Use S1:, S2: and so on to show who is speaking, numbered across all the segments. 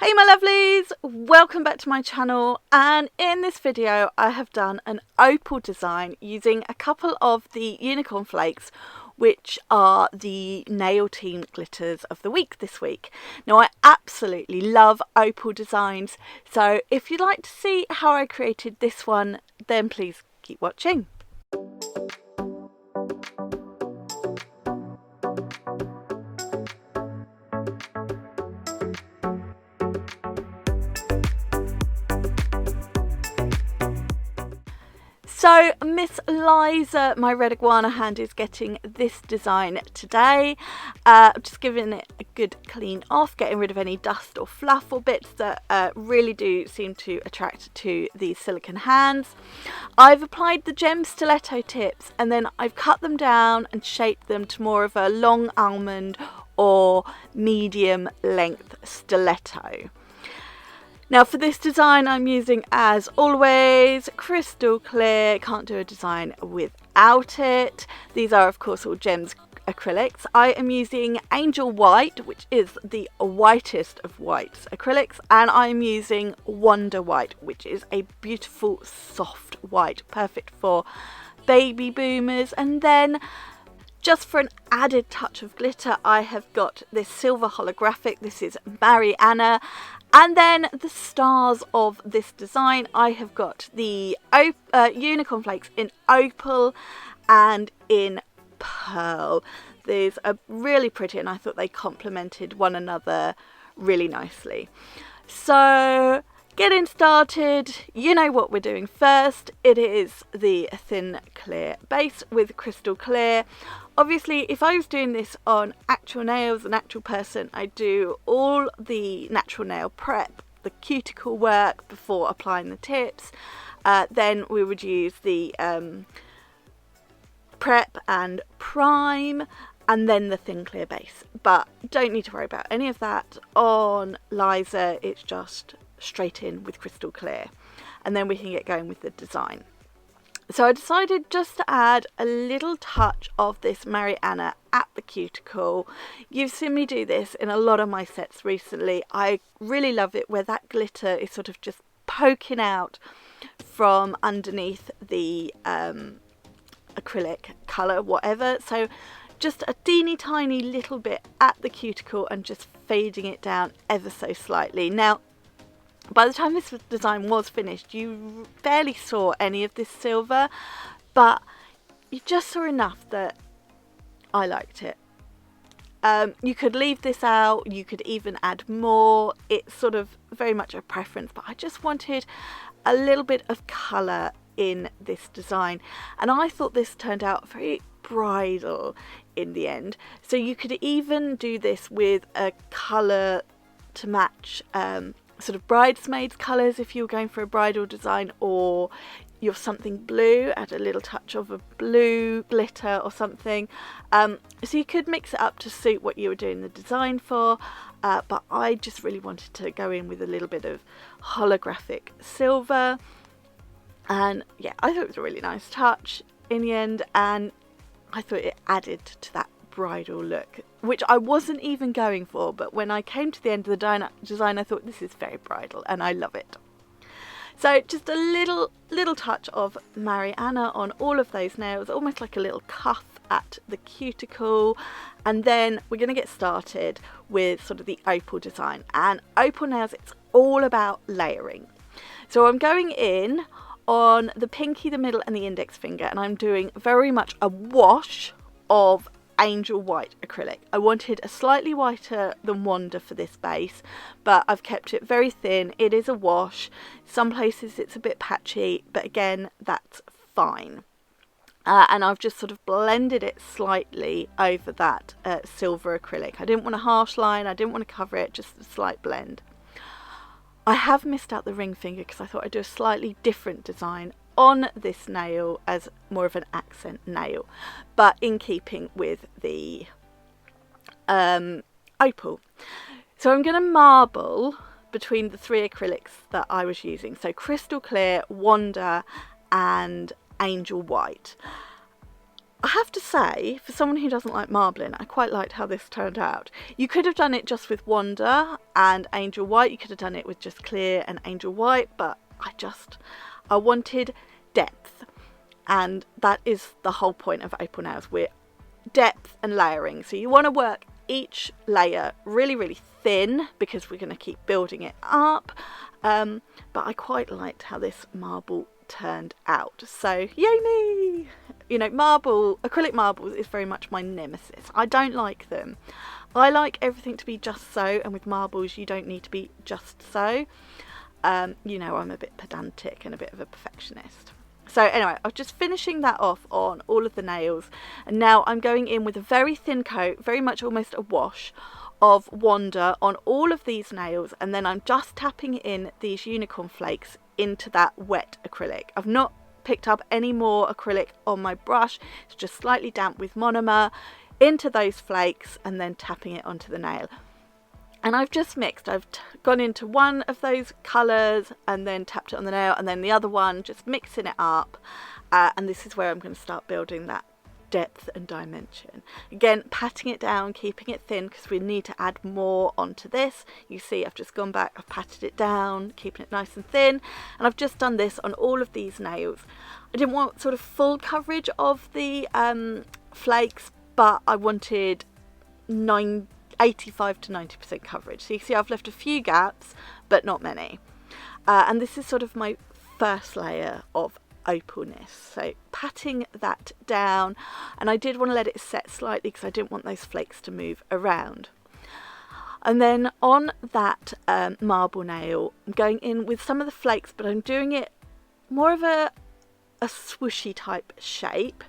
S1: Hey my lovelies, welcome back to my channel, and in this video I have done an opal design using a couple of the unicorn flakes, which are the nail team glitters of the week this week. Now I absolutely love opal designs, so if you'd like to see how I created this one, then please keep watching. So Miss Liza, my red iguana hand, is getting this design today. I'm just giving it a good clean off, getting rid of any dust or fluff or bits that really do seem to attract to these silicone hands. I've applied the gem stiletto tips and then I've cut them down and shaped them to more of a long almond or medium length stiletto. Now for this design I'm using, as always, crystal clear. Can't do a design without it. These are of course all gems acrylics. I am using Angel White, which is the whitest of whites acrylics, and I'm using Wonder White, which is a beautiful soft white, perfect for baby boomers. And then just for an added touch of glitter, I have got this silver holographic. This is Mariana. And then the stars of this design, I have got the unicorn flakes in opal and in pearl. These are really pretty and I thought they complemented one another really nicely. So getting started, you know what we're doing first. It is the thin clear base with crystal clear. Obviously, if I was doing this on actual nails, an actual person, I'd do all the natural nail prep, the cuticle work before applying the tips. Then we would use the prep and prime, and then the thin clear base. But don't need to worry about any of that on Liza. It's just straight in with crystal clear, and then we can get going with the design. So I decided just to add a little touch of this Mariana at the cuticle. You've seen me do this in a lot of my sets recently. I really love it where that glitter is sort of just poking out from underneath the acrylic colour, whatever. So just a teeny tiny little bit at the cuticle and just fading it down ever so slightly. Now, by the time this design was finished, you barely saw any of this silver, but you just saw enough that I liked it. You could leave this out, you could even add more. It's sort of very much a preference, but I just wanted a little bit of colour in this design, and I thought this turned out very bridal in the end. So you could even do this with a colour to match sort of bridesmaids colours if you're going for a bridal design, or you're something blue, add a little touch of a blue glitter or something. So you could mix it up to suit what you were doing the design for, but I just really wanted to go in with a little bit of holographic silver, and yeah, I thought it was a really nice touch in the end, and I thought it added to that bridal look, which I wasn't even going for, but when I came to the end of the design I thought this is very bridal and I love it. So just a little touch of Mariana on all of those nails, almost like a little cuff at the cuticle, and then we're going to get started with sort of the opal design. And opal nails, it's all about layering. So I'm going in on the pinky, the middle and the index finger, and I'm doing very much a wash of Angel White acrylic. I wanted a slightly whiter than Wonder for this base, but I've kept it very thin. It is a wash. Some places it's a bit patchy, but again, that's fine. And I've just sort of blended it slightly over that silver acrylic. I didn't want a harsh line, I didn't want to cover it, just a slight blend. I have missed out the ring finger because I thought I'd do a slightly different design on this nail as more of an accent nail, but in keeping with the opal. So I'm going to marble between the three acrylics that I was using, so crystal clear, Wonder and Angel White. I have to say, for someone who doesn't like marbling, I quite liked how this turned out. You could have done it just with Wonder and Angel White. You could have done it with just clear and Angel White, but I wanted depth. And that is the whole point of Opal nails. We're depth and layering. So you want to work each layer really, really thin because we're going to keep building it up. But I quite liked how this marble turned out. So yay me! You know, acrylic marbles is very much my nemesis. I don't like them. I like everything to be just so, and with marbles you don't need to be just so. You know, I'm a bit pedantic and a bit of a perfectionist. So anyway, I was just finishing that off on all of the nails, and now I'm going in with a very thin coat, very much almost a wash of Wonder on all of these nails, and then I'm just tapping in these unicorn flakes into that wet acrylic. I've not picked up any more acrylic on my brush, it's just slightly damp with monomer into those flakes and then tapping it onto the nail. And I've just mixed, I've gone into one of those colours and then tapped it on the nail, and then the other one, just mixing it up, and this is where I'm going to start building that depth and dimension. Again, patting it down, keeping it thin because we need to add more onto this. You see I've just gone back, I've patted it down, keeping it nice and thin, and I've just done this on all of these nails. I didn't want sort of full coverage of the flakes, but I wanted 85 to 90% coverage. So you see I've left a few gaps, but not many. And this is sort of my first layer of opalness, so patting that down, and I did want to let it set slightly because I didn't want those flakes to move around. And then on that marble nail, I'm going in with some of the flakes, but I'm doing it more of a swooshy type shape,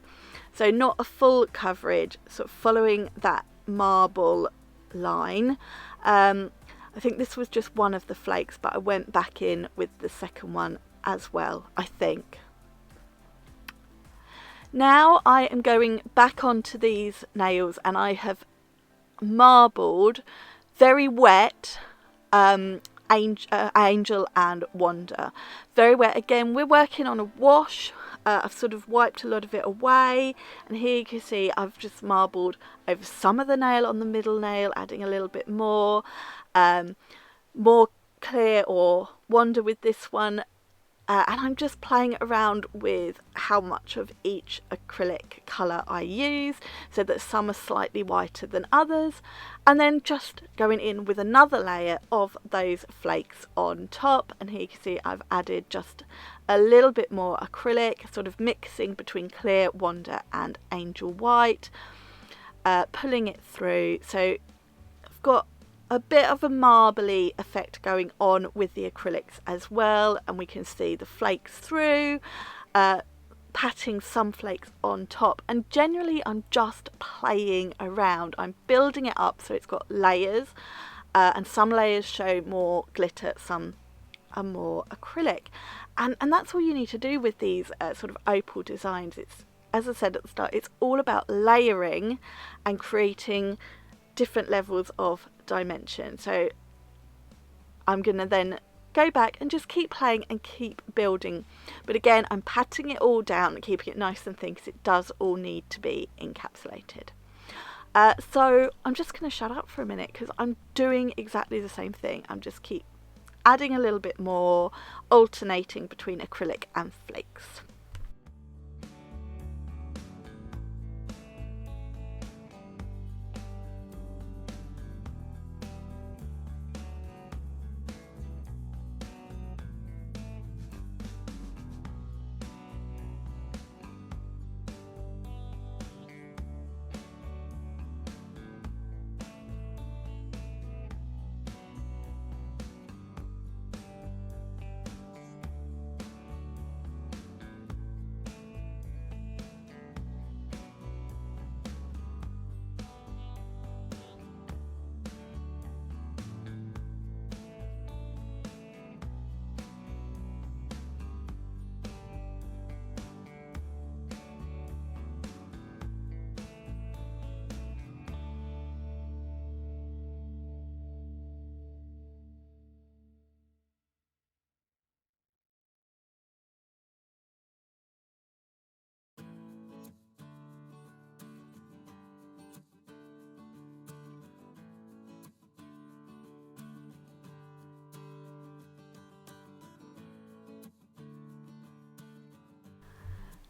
S1: so not a full coverage, sort of following that marble line. I think this was just one of the flakes, but I went back in with the second one as well, I think. Now I am going back onto these nails, and I have marbled very wet Angel and Wonder. Very wet. Again, we're working on a wash. I've sort of wiped a lot of it away, and here you can see I've just marbled over some of the nail on the middle nail, adding a little bit more clear or Wonder with this one. And I'm just playing around with how much of each acrylic colour I use, so that some are slightly whiter than others, and then just going in with another layer of those flakes on top. And here you can see I've added just a little bit more acrylic, sort of mixing between clear Wonder and Angel White, pulling it through. So I've got a bit of a marbly effect going on with the acrylics as well, and we can see the flakes through, patting some flakes on top, and generally I'm just playing around. I'm building it up so it's got layers, and some layers show more glitter, some are more acrylic, and that's all you need to do with these sort of opal designs. It's, as I said at the start, it's all about layering and creating different levels of dimension. So I'm gonna then go back and just keep playing and keep building, but again I'm patting it all down and keeping it nice and thin because it does all need to be encapsulated. So I'm just going to shut up for a minute because I'm doing exactly the same thing. I'm just keep adding a little bit more, alternating between acrylic and flakes.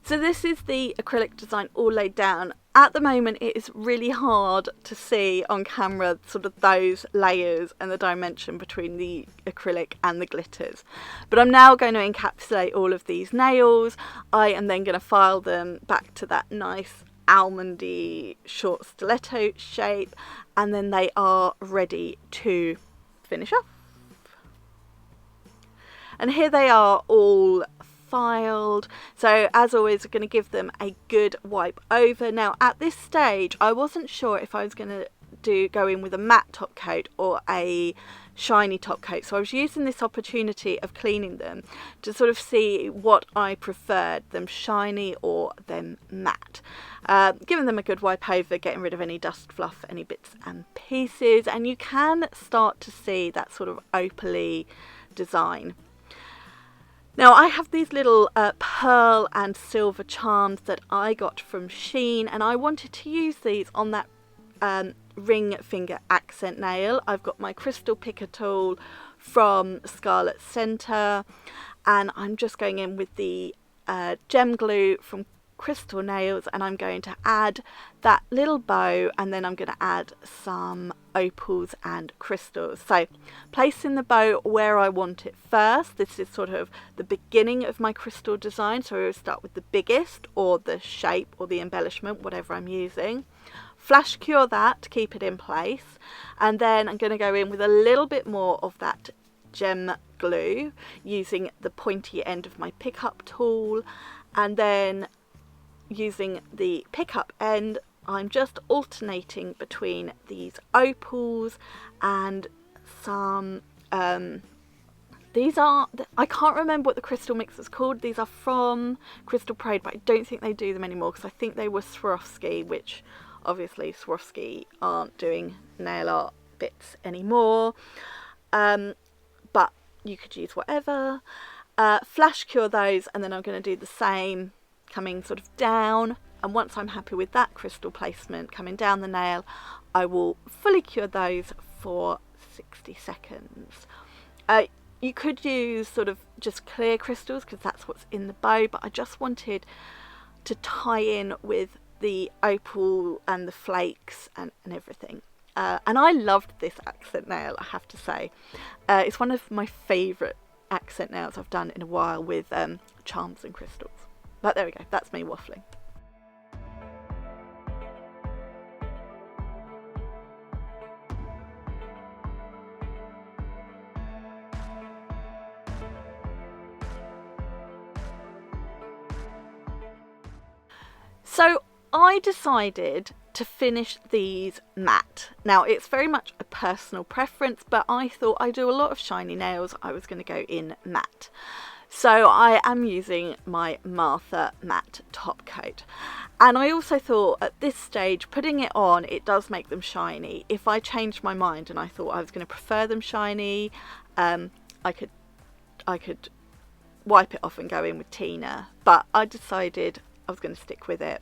S1: So this is the acrylic design all laid down. At the moment it is really hard to see on camera sort of those layers and the dimension between the acrylic and the glitters. But I'm now going to encapsulate all of these nails. I am then going to file them back to that nice almondy short stiletto shape, and then they are ready to finish off. And here they are all filed. So as always, we're going to give them a good wipe over. Now at this stage I wasn't sure if I was going to go in with a matte top coat or a shiny top coat, so I was using this opportunity of cleaning them to sort of see what I preferred, them shiny or them matte. Giving them a good wipe over, getting rid of any dust, fluff, any bits and pieces, and you can start to see that sort of opal-y design. Now I have these little pearl and silver charms that I got from Shein, and I wanted to use these on that ring finger accent nail. I've got my crystal picker tool from Scarlet Centre, and I'm just going in with the gem glue from Crystal Nails, and I'm going to add that little bow, and then I'm going to add some opals and crystals. So placing the bow where I want it first. This is sort of the beginning of my crystal design, so I will start with the biggest or the shape or the embellishment, whatever I'm using. Flash cure that to keep it in place, and then I'm going to go in with a little bit more of that gem glue using the pointy end of my pickup tool, and then using the pickup end I'm just alternating between these opals and some these are, I can't remember what the crystal mix is called. These are from Crystal Parade, but I don't think they do them anymore because I think they were Swarovski, which obviously Swarovski aren't doing nail art bits anymore, but you could use whatever. Flash cure those, and then I'm going to do the same coming sort of down, and once I'm happy with that crystal placement coming down the nail, I will fully cure those for 60 seconds. You could use sort of just clear crystals because that's what's in the bow, but I just wanted to tie in with the opal and the flakes and everything. And I loved this accent nail, I have to say. It's one of my favourite accent nails I've done in a while with charms and crystals. But there we go, that's me waffling. So I decided to finish these matte. Now it's very much a personal preference, but I thought I do a lot of shiny nails, I was going to go in matte. So I am using my Martha matte top coat, and I also thought at this stage putting it on, it does make them shiny. If I changed my mind and I thought I was going to prefer them shiny, I could wipe it off and go in with Tina, but I decided I was going to stick with it.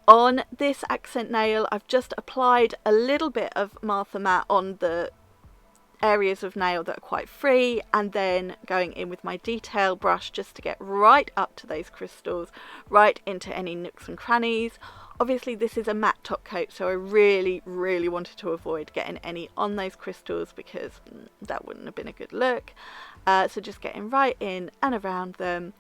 S1: On this accent nail I've just applied a little bit of Martha matte on the areas of nail that are quite free, and then going in with my detail brush just to get right up to those crystals, right into any nooks and crannies. Obviously this is a matte top coat, so I really wanted to avoid getting any on those crystals because that wouldn't have been a good look. So just getting right in and around them,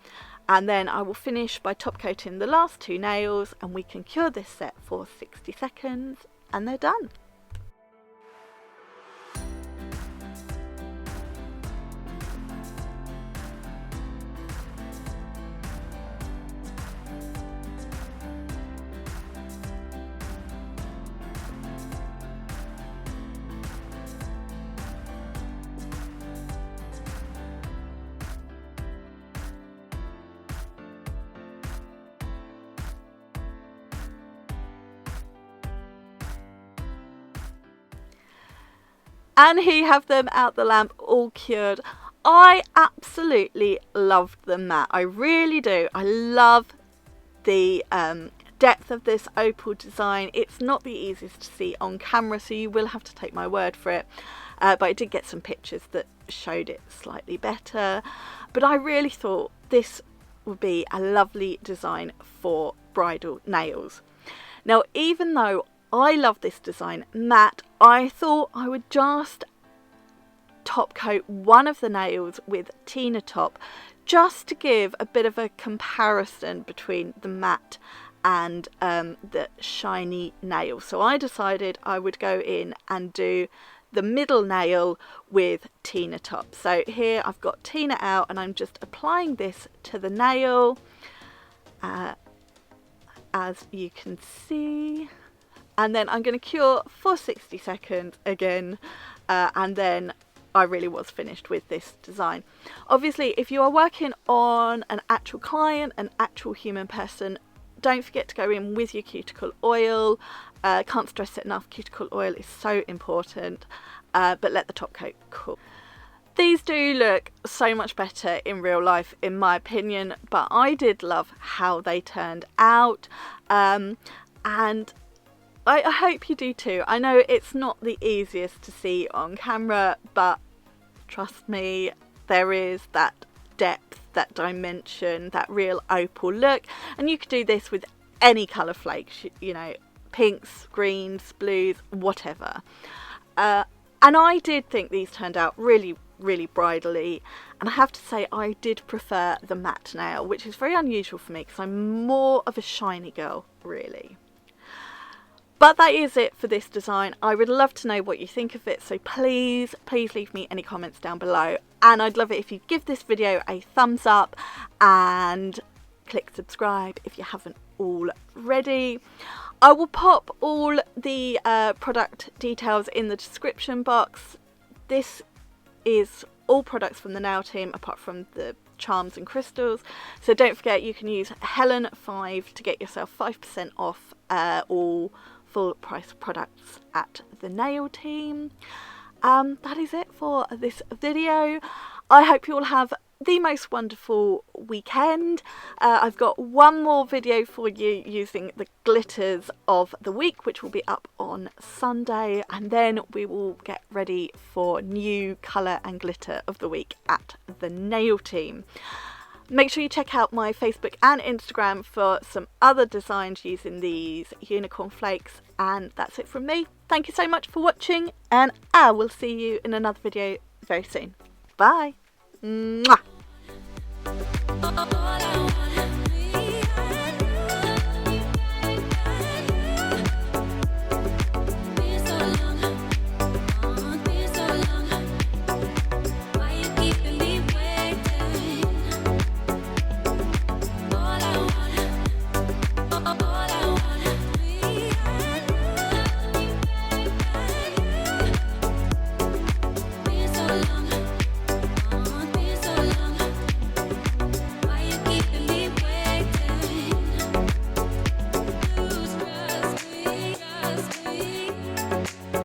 S1: and then I will finish by top coating the last two nails, and we can cure this set for 60 seconds and they're done. And here you have them out the lamp, all cured. I absolutely loved them matte. I really do. I love the depth of this opal design. It's not the easiest to see on camera, so you will have to take my word for it. But I did get some pictures that showed it slightly better. But I really thought this would be a lovely design for bridal nails. Now, even though I love this design matte, I thought I would just top coat one of the nails with Tina Top, just to give a bit of a comparison between the matte and the shiny nail. So I decided I would go in and do the middle nail with Tina Top. So here I've got Tina out and I'm just applying this to the nail, as you can see, and then I'm going to cure for 60 seconds again, and then I really was finished with this design. Obviously, if you are working on an actual client, an actual human person, don't forget to go in with your cuticle oil. Can't stress it enough, cuticle oil is so important, but let the top coat cool. These do look so much better in real life, in my opinion, but I did love how they turned out, and I hope you do too. I know it's not the easiest to see on camera, but trust me, there is that depth, that dimension, that real opal look, and you could do this with any colour flakes, you know, pinks, greens, blues, whatever. And I did think these turned out really bridally, and I have to say I did prefer the matte nail, which is very unusual for me because I'm more of a shiny girl, really. But that is it for this design. I would love to know what you think of it, so please leave me any comments down below, and I'd love it if you give this video a thumbs up and click subscribe if you haven't already. I will pop all the product details in the description box. This is all products from the nail team apart from the charms and crystals, so don't forget you can use Helen 5 to get yourself 5% off all full price products at the nail team. That is it for this video. I hope you all have the most wonderful weekend. I've got one more video for you using the glitters of the week, which will be up on Sunday, and then we will get ready for new colour and glitter of the week at the nail team. Make sure you check out my Facebook and Instagram for some other designs using these unicorn flakes, and that's it from me. Thank you so much for watching, and I will see you in another video very soon. Bye. Mwah.